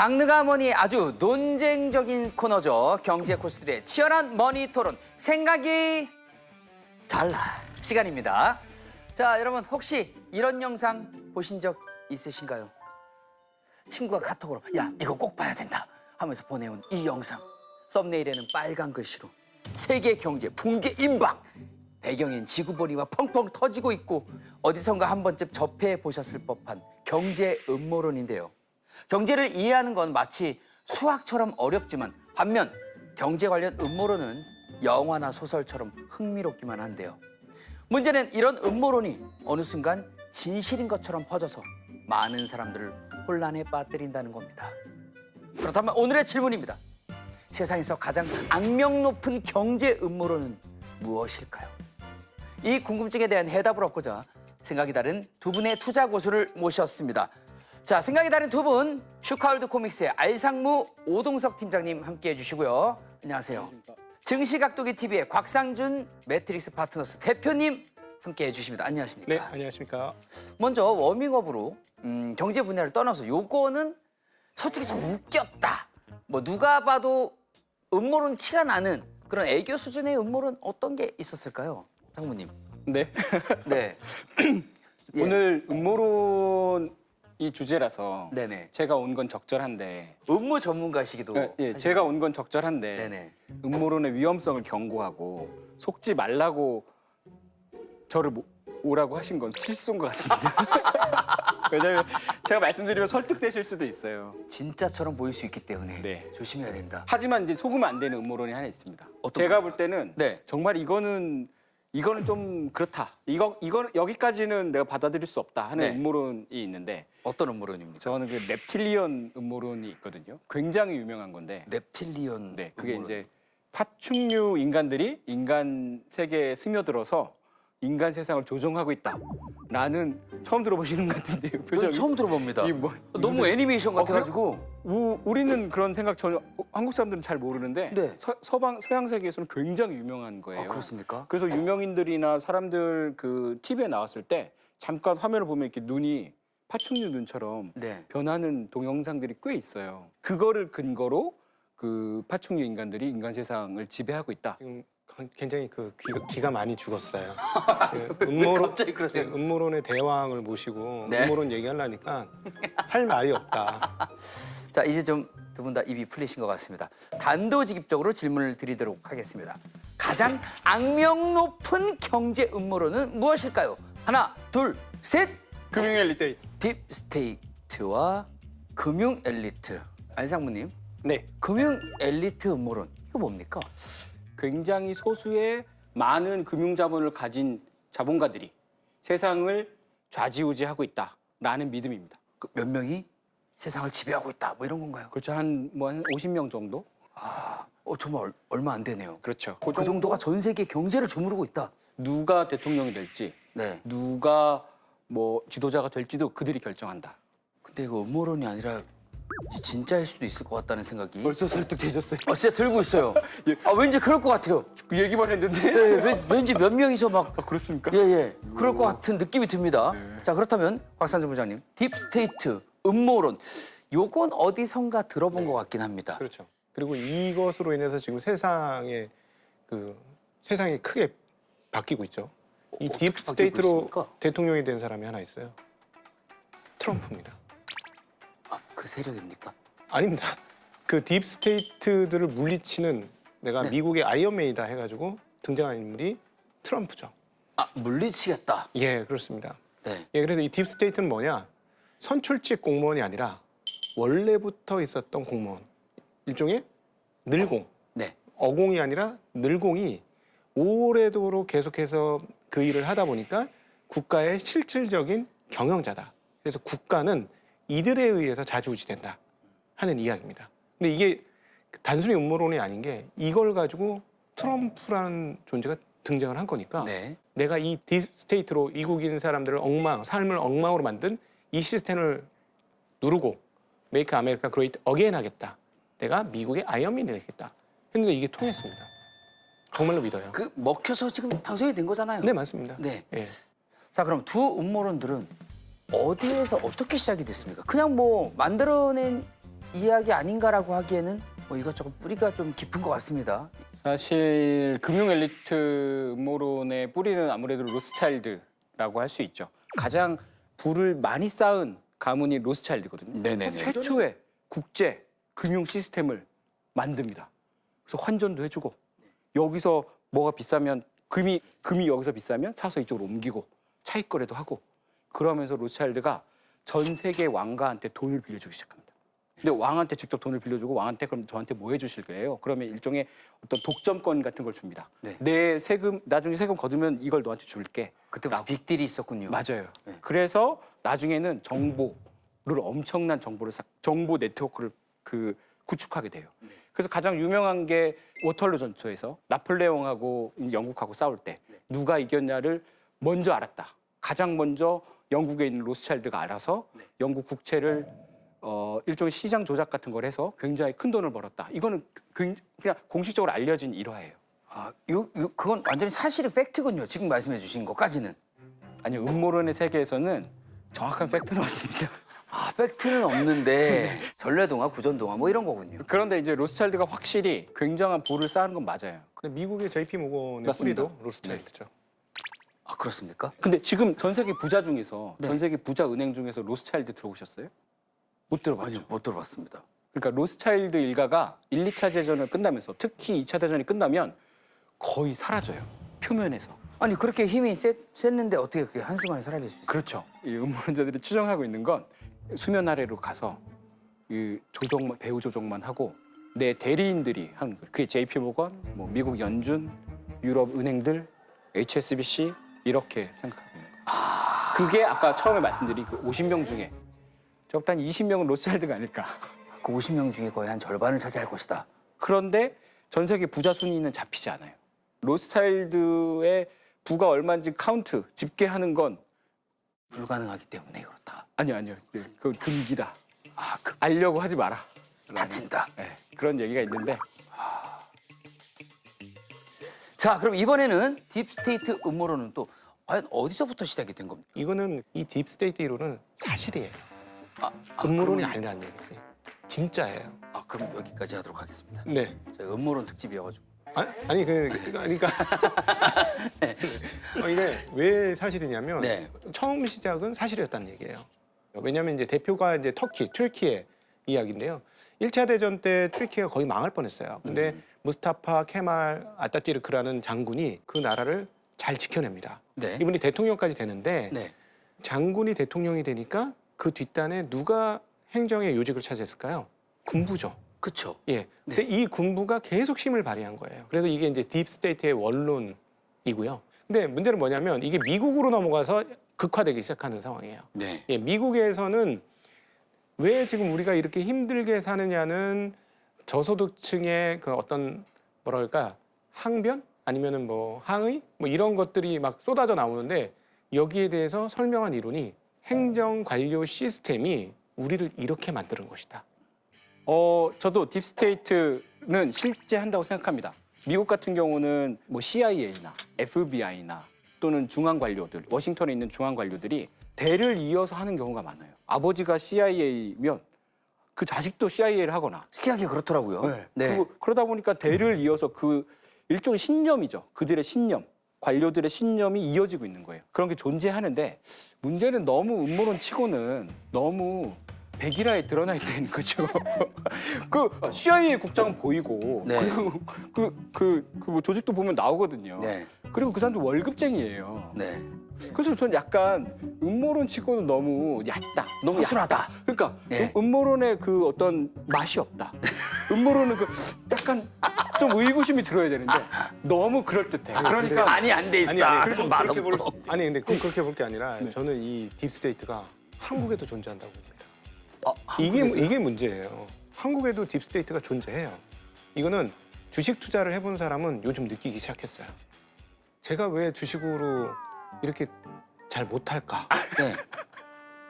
장르가 뭐니 아주 논쟁적인 코너죠. 경제 코스들의 치열한 머니 토론, 생각이 달라 시간입니다. 자, 여러분 혹시 이런 영상 보신 적 있으신가요? 친구가 카톡으로 야, 이거 꼭 봐야 된다 하면서 보내온 이 영상. 썸네일에는 빨간 글씨로 세계 경제 붕괴 임박, 배경엔 지구본이와 펑펑 터지고 있고 어디선가 한 번쯤 접해 보셨을 법한 경제 음모론인데요. 경제를 이해하는 건 마치 수학처럼 어렵지만 반면 경제 관련 음모론은 영화나 소설처럼 흥미롭기만 한데요. 문제는 이런 음모론이 어느 순간 진실인 것처럼 퍼져서 많은 사람들을 혼란에 빠뜨린다는 겁니다. 그렇다면 오늘의 질문입니다. 세상에서 가장 악명 높은 경제 음모론은 무엇일까요? 이 궁금증에 대한 해답을 얻고자 생각이 다른 두 분의 투자 고수를 모셨습니다. 자, 생각이 다른 두 분, 슈카월드 코믹스의 알상무 오동석 팀장님 함께해 주시고요. 안녕하세요. 증시각도기 TV의 곽상준 매트릭스 파트너스 대표님 함께해 주십니다. 안녕하십니까? 네, 안녕하십니까? 먼저 워밍업으로 경제 분야를 떠나서 요거는 솔직히 좀 웃겼다. 뭐 누가 봐도 음모론 티가 나는 그런 애교 수준의 음모론 어떤 게 있었을까요? 장모님. 네. 네. 예. 오늘 음모론이 주제라서 네네. 제가 온 건 적절한데 음모 전문가시기도 예, 하시고. 제가 온 건 적절한데 네네. 음모론의 위험성을 경고하고 속지 말라고 저를 오라고 하신 건 실수인 것 같습니다. 왜냐하면 제가 말씀드리면 설득되실 수도 있어요. 진짜처럼 보일 수 있기 때문에 네. 조심해야 된다. 하지만 이제 속으면 안 되는 음모론이 하나 있습니다. 어떤 제가 겁니까? 볼 때는 네. 정말 이거는 좀 그렇다. 이거는 여기까지는 내가 받아들일 수 없다 하는 네. 음모론이 있는데 어떤 음모론입니까? 저는 그 reptilian 음모론이 있거든요. 굉장히 유명한 건데, 넵틸리온. 네, 그게 음모론. 이제 파충류 인간들이 인간 세계에 스며들어서 인간 세상을 조종하고 있다라는 처음 들어보시는 것 같은데요. 저는 표정이. 처음 들어봅니다. 이 뭐, 너무 무슨- 애니메이션 같아가지고. 우리는 그런 생각 전혀 한국 사람들은 잘 모르는데 네. 서양 세계에서는 굉장히 유명한 거예요. 아, 그렇습니까? 그래서 유명인들이나 사람들 그 TV에 나왔을 때 잠깐 화면을 보면 이렇게 눈이 파충류 눈처럼 네. 변하는 동영상들이 꽤 있어요. 그거를 근거로 그 파충류 인간들이 인간 세상을 지배하고 있다. 지금 굉장히 그 기가 많이 죽었어요. 왜 갑자기 그러세요? 음모론의 대왕을 모시고 네. 음모론 얘기하려니까 할 말이 없다. 자, 이제 좀 두 분 다 입이 풀리신 것 같습니다. 단도직입적으로 질문을 드리도록 하겠습니다. 가장 악명 높은 경제 음모론은 무엇일까요? 하나, 둘, 셋. 금융 엘리트. 딥스테이트와 금융 엘리트. 안상무님, 네. 금융 엘리트 음모론 이거 뭡니까? 굉장히 소수의 많은 금융 자본을 가진 자본가들이 세상을 좌지우지하고 있다라는 믿음입니다. 그 몇 명이 세상을 지배하고 있다, 뭐 이런 건가요? 그렇죠. 한 50명 정도? 정말 얼마 안 되네요. 그렇죠. 그 정도가 전 세계 경제를 주무르고 있다. 누가 대통령이 될지, 네. 누가 뭐 지도자가 될지도 그들이 결정한다. 근데 이거 음모론이 아니라 진짜일 수도 있을 것 같다는 생각이. 벌써 설득되셨어요? 진짜 들고 있어요. 왠지 그럴 것 같아요. 그 얘기만 했는데. 네, 왠지 몇 명이서 막 그렇습니까? 예, 그럴 것 같은 느낌이 듭니다. 자, 그렇다면 곽상준 부장님, 딥스테이트 음모론 요건 어디선가 들어본 것 같긴 합니다. 그렇죠. 그리고 이것으로 인해서 지금 세상이 크게 바뀌고 있죠. 이 어떻게 딥스테이트로 바뀌고 있습니까? 대통령이 된 사람이 하나 있어요. 트럼프입니다. 그 세력입니까? 아닙니다. 그 딥스테이트들을 물리치는 내가 네. 미국의 아이언맨이다 해가지고 등장한 인물이 트럼프죠. 물리치겠다. 예, 그렇습니다. 네. 예, 그래서 이 딥스테이트는 뭐냐? 선출직 공무원이 아니라 원래부터 있었던 공무원. 일종의 늘공. 네. 어공이 아니라 늘공이 오래도록 계속해서 그 일을 하다 보니까 국가의 실질적인 경영자다. 그래서 국가는 이들에 의해서 좌지우지된다 하는 이야기입니다. 근데 이게 단순히 음모론이 아닌 게 이걸 가지고 트럼프라는 존재가 등장을 한 거니까 네. 내가 이 딥스테이트로 이국인 사람들을 삶을 엉망으로 만든 이 시스템을 누르고 메이크 아메리카 그레이트 어게인 하겠다. 내가 미국의 아이언맨이 되겠다. 했는데 이게 통했습니다. 정말로 믿어요. 그 먹혀서 지금 당선이 된 거잖아요. 네, 맞습니다. 네. 예. 자, 그럼 두 음모론들은 어디에서 어떻게 시작이 됐습니까? 그냥 뭐 만들어낸 이야기 아닌가라고 하기에는 뭐 이것저것 뿌리가 좀 깊은 것 같습니다. 사실 금융 엘리트 음모론의 뿌리는 아무래도 로스차일드라고 할 수 있죠. 가장 부를 많이 쌓은 가문이 로스차일드거든요. 네네네. 최초의 국제 금융 시스템을 만듭니다. 그래서 환전도 해주고 여기서 뭐가 비싸면 금이 여기서 비싸면 사서 이쪽으로 옮기고 차익 거래도 하고 그러면서 로스차일드가 전 세계 왕가한테 돈을 빌려주기 시작합니다. 근데 왕한테 직접 돈을 빌려주고 왕한테 그럼 저한테 뭐 해주실 거예요? 그러면 일종의 어떤 독점권 같은 걸 줍니다. 네. 내 세금 나중에 세금 거두면 이걸 너한테 줄게. 그때부터 빅딜이 있었군요. 맞아요. 네. 그래서 나중에는 정보를 엄청난 정보 네트워크를 구축하게 돼요. 그래서 가장 유명한 게 워털루 전투에서 나폴레옹하고 영국하고 싸울 때 누가 이겼냐를 먼저 알았다. 가장 먼저 영국에 있는 로스차일드가 알아서 영국 국채를 일종의 시장 조작 같은 걸 해서 굉장히 큰 돈을 벌었다. 이거는 그냥 공식적으로 알려진 일화예요. 아, 그건 완전히 사실이 팩트군요. 지금 말씀해 주신 것까지는. 아니요, 음모론의 세계에서는 정확한 팩트는 없습니다. 아, 팩트는 없는데 전래동화, 구전동화 뭐 이런 거군요. 그런데 이제 로스차일드가 확실히 굉장한 부를 쌓은 건 맞아요. 근데 미국의 JP 모건의 맞습니다. 뿌리도 로스차일드죠. 아, 그렇습니까? 근데 지금 전 세계 부자 중에서 네. 전 세계 부자 은행 중에서 로스차일드 들어보셨어요? 못 들어봤죠. 아니요, 못 들어봤습니다. 그러니까 로스차일드 일가가 1, 2차 대전을 끝나면서 특히 2차 대전이 끝나면 거의 사라져요. 표면에서. 아니, 그렇게 힘이 셌는데 어떻게 그렇게 한순간에 사라질 수 있어요? 그렇죠. 이 음모론자들이 추정하고 있는 건 수면 아래로 가서 이 배후 조종만 하고 내 대리인들이 하는 거예요. 그게 JP 모건, 뭐 미국 연준, 유럽 은행들, HSBC 이렇게 생각하고 있는 거예요. 그게 아까 처음에 말씀드린 그 50명 중에 적당 20명은 로스차일드가 아닐까. 그 50명 중에 거의 한 절반을 차지할 것이다. 그런데 전 세계 부자 순위는 잡히지 않아요. 로스차일드의 부가 얼마인지 집계하는 건 불가능하기 때문에 그렇다. 아니요. 그건 금기다. 아, 알려고 하지 마라. 다친다. 네, 그런 얘기가 있는데 자, 그럼 이번에는 딥스테이트 음모론은 또 과연 어디서부터 시작이 된 겁니까? 이거는 이 딥스테이트 이론은 사실이에요. 그러면- 음모론이 아니라는 얘기지. 진짜예요. 그럼 여기까지 하도록 하겠습니다. 네. 저희 음모론 특집이어가지고. 그러니까 이게 왜 사실이냐면 네. 처음 시작은 사실이었다는 얘기예요. 왜냐하면 이제 대표가 이제 튀르키예 이야기인데요. 1차 대전 때 튀르키예가 거의 망할 뻔했어요. 근데 무스타파 케말 아타튀르크라는 장군이 그 나라를 잘 지켜냅니다. 네. 이분이 대통령까지 되는데 네. 장군이 대통령이 되니까 그 뒷단에 누가 행정의 요직을 차지했을까요? 군부죠. 그쵸. 예. 근데 이 군부가 계속 힘을 발휘한 거예요. 그래서 이게 이제 딥스테이트의 원론이고요. 근데 문제는 뭐냐면 이게 미국으로 넘어가서 극화되기 시작하는 상황이에요. 네. 예, 미국에서는 왜 지금 우리가 이렇게 힘들게 사느냐는 저소득층의 그 어떤 뭐랄까 항변 아니면은 뭐 항의 뭐 이런 것들이 막 쏟아져 나오는데 여기에 대해서 설명한 이론이 행정 관료 시스템이 우리를 이렇게 만드는 것이다. 저도 딥스테이트는 실제 한다고 생각합니다. 미국 같은 경우는 뭐 CIA나 FBI나 또는 중앙 관료들, 워싱턴에 있는 중앙 관료들이 대를 이어서 하는 경우가 많아요. 아버지가 CIA면 그 자식도 CIA를 하거나. 특이하게 그렇더라고요. 그리고 그러다 보니까 대를 이어서 그 일종의 신념이죠. 그들의 신념, 관료들의 신념이 이어지고 있는 거예요. 그런 게 존재하는데 문제는 너무 음모론 치고는 너무 백일화에 드러나 있다는 거죠. 그 CIA 국장은 보이고 네. 뭐 조직도 보면 나오거든요. 네. 그리고 그 사람도 월급쟁이에요. 네. 그래서 저는 약간 음모론 치고는 너무 얕다. 너무 허술하다. 그러니까 네. 음모론의 그 어떤 맛이 없다. 음모론은 그 약간 좀 의구심이 들어야 되는데 너무 그럴듯해. 그러니까 간이 안 돼 있다. 아니, 그렇게 맛없고. 근데 꼭 그렇게 볼 게 아니라 저는 이 딥스테이트가 한국에도 존재한다고 봅니다. 이게 문제예요. 한국에도 딥스테이트가 존재해요. 이거는 주식 투자를 해본 사람은 요즘 느끼기 시작했어요. 제가 왜 주식으로 이렇게 잘 못할까? 네.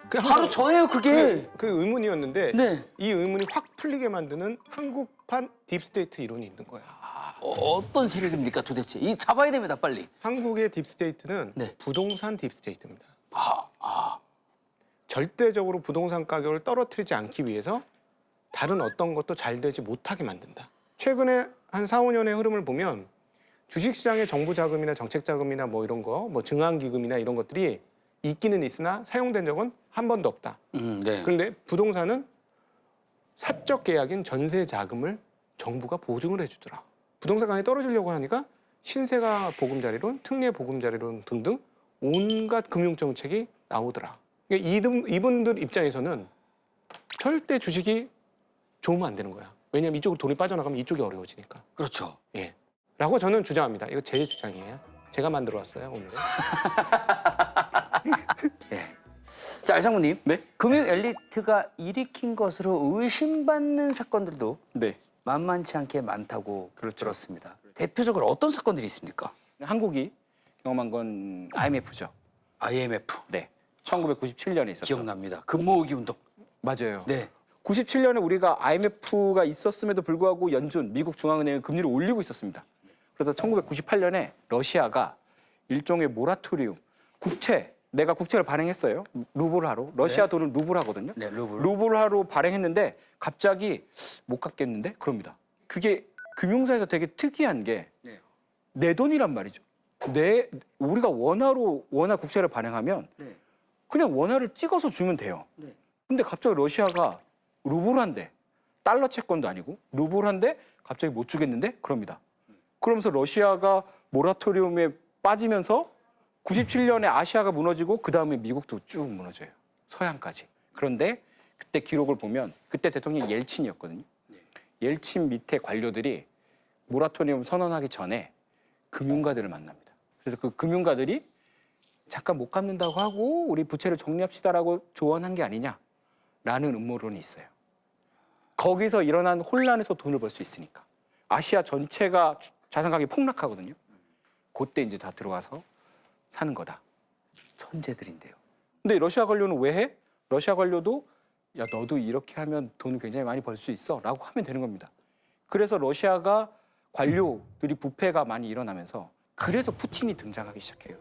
그 바로 저예요, 그게. 그 의문이었는데 네. 이 의문이 확 풀리게 만드는 한국판 딥스테이트 이론이 있는 거야. 어떤 세력입니까, 도대체? 이 잡아야 됩니다, 빨리. 한국의 딥스테이트는 네. 부동산 딥스테이트입니다. 절대적으로 부동산 가격을 떨어뜨리지 않기 위해서 다른 어떤 것도 잘 되지 못하게 만든다. 최근에 한 4, 5년의 흐름을 보면 주식시장의 정부 자금이나 정책 자금이나 뭐 이런 거, 뭐 증환기금이나 이런 것들이 있기는 있으나 사용된 적은 한 번도 없다. 네. 그런데 부동산은 사적 계약인 전세 자금을 정부가 보증을 해주더라. 부동산 가격이 떨어지려고 하니까 신세가 보금자리론, 특례 보금자리론 등등 온갖 금융정책이 나오더라. 그러니까 이분들 입장에서는 절대 주식이 좋으면 안 되는 거야. 왜냐하면 이쪽으로 돈이 빠져나가면 이쪽이 어려워지니까. 그렇죠. 예. 라고 저는 주장합니다. 이거 제 주장이에요. 제가 만들어 왔어요, 오늘은. 예. 자, 알상무님. 네? 금융 엘리트가 일으킨 것으로 의심받는 사건들도 네. 만만치 않게 많다고 그렇죠. 들었습니다. 대표적으로 어떤 사건들이 있습니까? 한국이 경험한 건 IMF죠. IMF. 네. 1997년에 있었죠. 기억납니다. 금모으기 운동. 맞아요. 네. 97년에 우리가 IMF가 있었음에도 불구하고 연준, 미국 중앙은행은 금리를 올리고 있었습니다. 그러다 1998년에 러시아가 일종의 모라토리움, 국채, 내가 국채를 발행했어요. 루블화로. 러시아 돈은 루블하거든요. 네, 루블. 루블화로 발행했는데 갑자기 못 갚겠는데? 그럽니다. 그게 금융사에서 되게 특이한 게 내 네. 돈이란 말이죠. 우리가 원화 국채를 발행하면 네. 그냥 원화를 찍어서 주면 돼요. 네. 근데 갑자기 러시아가 루블한데 달러 채권도 아니고 루블한데 갑자기 못 주겠는데? 그럽니다. 그러면서 러시아가 모라토리움에 빠지면서 97년에 아시아가 무너지고 그다음에 미국도 쭉 무너져요. 서양까지. 그런데 그때 기록을 보면 그때 대통령이 옐친이었거든요. 옐친 밑에 관료들이 모라토리움 선언하기 전에 금융가들을 만납니다. 그래서 그 금융가들이 잠깐 못 갚는다고 하고 우리 부채를 정리합시다라고 조언한 게 아니냐라는 음모론이 있어요. 거기서 일어난 혼란에서 돈을 벌 수 있으니까. 아시아 전체가 자산 가격이 폭락하거든요. 그때 이제 다 들어와서 사는 거다. 천재들인데요. 근데 러시아 관료는 왜 해? 러시아 관료도 야 너도 이렇게 하면 돈 굉장히 많이 벌 수 있어 라고 하면 되는 겁니다. 그래서 러시아가 관료들이 부패가 많이 일어나면서 그래서 푸틴이 등장하기 시작해요.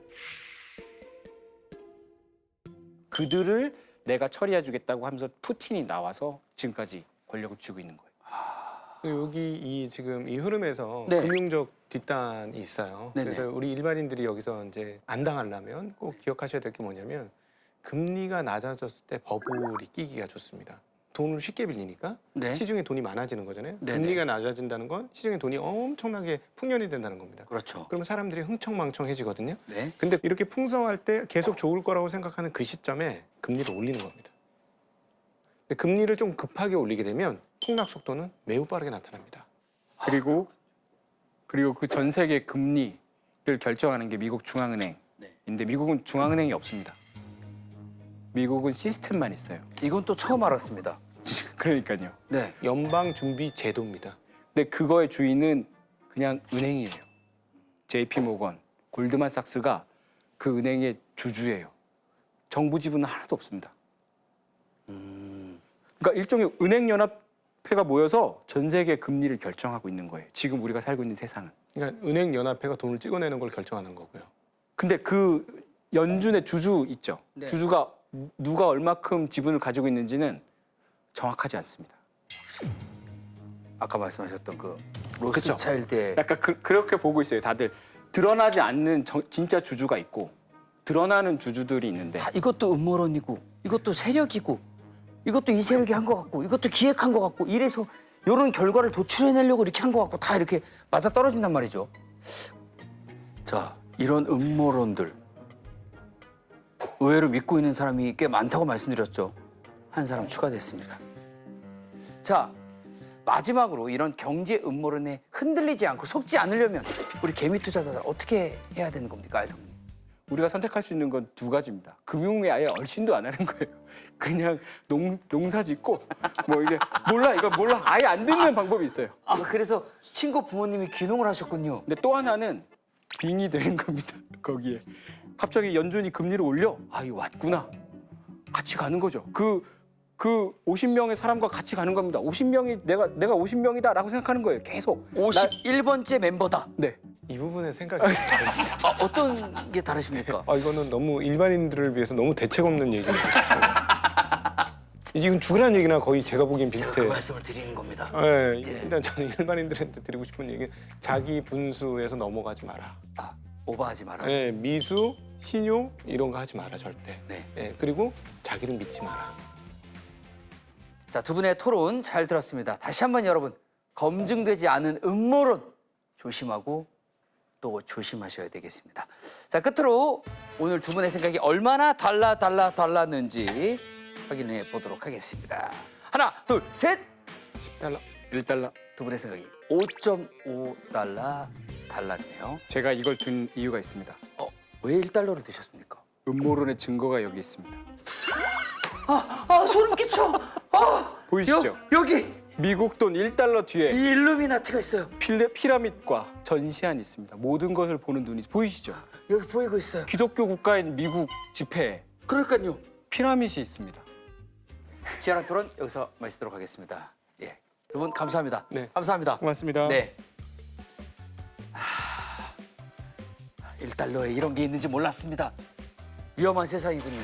그들을 내가 처리해 주겠다고 하면서 푸틴이 나와서 지금까지 권력을 쥐고 있는 거예요. 여기 지금 이 흐름에서 네. 금융적 뒷단이 있어요. 네네. 그래서 우리 일반인들이 여기서 이제 안 당하려면 꼭 기억하셔야 될 게 뭐냐면 금리가 낮아졌을 때 버블이 끼기가 좋습니다. 돈을 쉽게 빌리니까 네. 시중에 돈이 많아지는 거잖아요. 네네. 금리가 낮아진다는 건 시중에 돈이 엄청나게 풍년이 된다는 겁니다. 그렇죠. 그러면 사람들이 흥청망청해지거든요. 네. 근데 이렇게 풍성할 때 계속 좋을 거라고 생각하는 그 시점에 금리를 올리는 겁니다. 근데 금리를 좀 급하게 올리게 되면 폭락 속도는 매우 빠르게 나타납니다. 그리고 그 전 세계 금리를 결정하는 게 미국 중앙은행인데 네. 미국은 중앙은행이 없습니다. 미국은 시스템만 있어요. 이건 또 처음 알았습니다. 그러니까요. 네. 연방준비제도입니다. 근데 그거의 주인은 그냥 은행이에요. JP 모건, 골드만삭스가 그 은행의 주주예요. 정부 지분은 하나도 없습니다. 그러니까 일종의 은행연합회가 모여서 전 세계 금리를 결정하고 있는 거예요. 지금 우리가 살고 있는 세상은. 그러니까 은행연합회가 돈을 찍어내는 걸 결정하는 거고요. 근데 그 연준의 주주 있죠. 네. 주주가 누가 얼마큼 지분을 가지고 있는지는 정확하지 않습니다. 아까 말씀하셨던 그 로스차일드의 약간 그렇게 보고 있어요. 다들 드러나지 않는 진짜 주주가 있고 드러나는 주주들이 있는데 이것도 음모론이고 이것도 세력이고 이것도 이 세력이 한 것 같고 이것도 기획한 것 같고 이래서 이런 결과를 도출해내려고 이렇게 한 것 같고 다 이렇게 맞아 떨어진단 말이죠. 자, 이런 음모론들 의외로 믿고 있는 사람이 꽤 많다고 말씀드렸죠. 한 사람 추가됐습니다. 자, 마지막으로 이런 경제 음모론에 흔들리지 않고 속지 않으려면 우리 개미 투자자들 어떻게 해야 되는 겁니까, 알상무님? 우리가 선택할 수 있는 건 두 가지입니다. 금융에 아예 얼씬도 안 하는 거예요. 그냥 농사 짓고 뭐 이게 이거 몰라 아예 안 듣는 방법이 있어요. 아, 그래서 친구 부모님이 귀농을 하셨군요. 근데 또 하나는 빙이 되는 겁니다. 거기에 갑자기 연준이 금리를 올려 이거 왔구나 같이 가는 거죠. 그 50명의 사람과 같이 가는 겁니다. 50명이 내가 50명이다라고 생각하는 거예요. 계속 51번째 멤버다. 네. 이 부분에 생각이 다릅니다. 어떤 게 다르십니까? 이거는 너무 일반인들을 위해서 너무 대책 없는 얘기를 하셨어요. 이건 죽으라는 얘기나 거의 제가 보기엔 제가 그 비슷해요. 말씀을 드리는 겁니다. 예, 일단 저는 일반인들한테 드리고 싶은 얘기는 자기 분수에서 넘어가지 마라. 아, 오버하지 마라. 예, 미수, 신용 이런 거 하지 마라 절대. 네. 예, 그리고 자기를 믿지 마라. 자, 두 분의 토론 잘 들었습니다. 다시 한번 여러분, 검증되지 않은 음모론 조심하고 또 조심하셔야 되겠습니다. 자, 끝으로 오늘 두 분의 생각이 얼마나 달랐는지 확인해 보도록 하겠습니다. 하나, 둘, 셋! 10달러. 1달러. 두 분의 생각이 5.5달러 달랐네요. 제가 이걸 둔 이유가 있습니다. 왜 1달러를 드셨습니까? 음모론의 증거가 여기 있습니다. 소름 끼쳐! 보이시죠? 여기! 미국 돈 1달러 뒤에 이 일루미나티가 있어요. 피라밋과 전시안이 있습니다. 모든 것을 보는 눈이 보이시죠? 여기 보이고 있어요. 기독교 국가인 미국 지폐에 그러니까요. 피라밋이 있습니다. 치열한 토론 여기서 마치도록 하겠습니다. 예, 두 분 감사합니다. 네. 감사합니다. 고맙습니다. 네. 1달러에 이런 게 있는지 몰랐습니다. 위험한 세상이군요.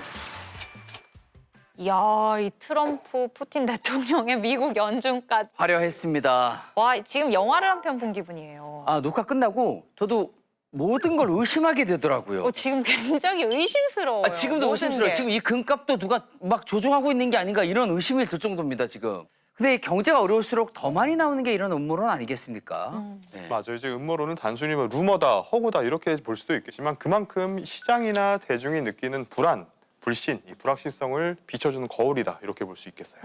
이야, 이 트럼프 푸틴 대통령의 미국 연중까지. 화려했습니다. 와, 지금 영화를 한 편 본 기분이에요. 녹화 끝나고 저도 모든 걸 의심하게 되더라고요. 지금 굉장히 의심스러워요. 지금도 모든 의심스러워요. 게. 지금 이 금값도 누가 막 조종하고 있는 게 아닌가 이런 의심이 들 정도입니다, 지금. 근데 경제가 어려울수록 더 많이 나오는 게 이런 음모론 아니겠습니까? 네. 맞아요. 이제 음모론은 단순히 뭐 루머다, 허구다 이렇게 볼 수도 있겠지만 그만큼 시장이나 대중이 느끼는 불안, 불신, 이 불확실성을 비춰주는 거울이다 이렇게 볼 수 있겠어요.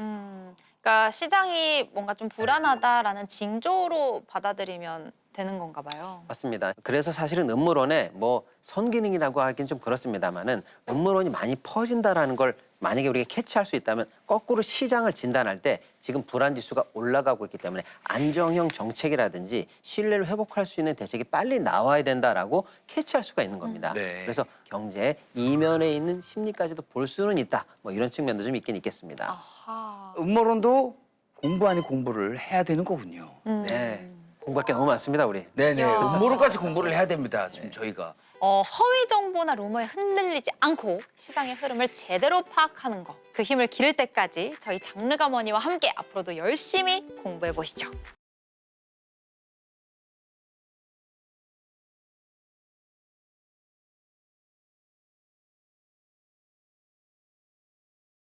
그러니까 시장이 뭔가 좀 불안하다라는 징조로 받아들이면 되는 건가 봐요. 맞습니다. 그래서 사실은 음모론에 뭐 선기능이라고 하긴 좀 그렇습니다만은 음모론이 많이 퍼진다라는 걸 만약에 우리가 캐치할 수 있다면 거꾸로 시장을 진단할 때 지금 불안 지수가 올라가고 있기 때문에 안정형 정책이라든지 신뢰를 회복할 수 있는 대책이 빨리 나와야 된다라고 캐치할 수가 있는 겁니다. 네. 그래서 경제 이면에 있는 심리까지도 볼 수는 있다. 뭐 이런 측면도 좀 있긴 있겠습니다. 아하. 음모론도 공부 아닌 공부를 해야 되는 거군요. 네. 공부할 게 너무 많습니다, 우리. 네네. 야. 음모론까지 공부를 해야 됩니다, 지금 저희가. 허위 정보나 루머에 흔들리지 않고 시장의 흐름을 제대로 파악하는 거. 그 힘을 기를 때까지 저희 장르가머니와 함께 앞으로도 열심히 공부해 보시죠.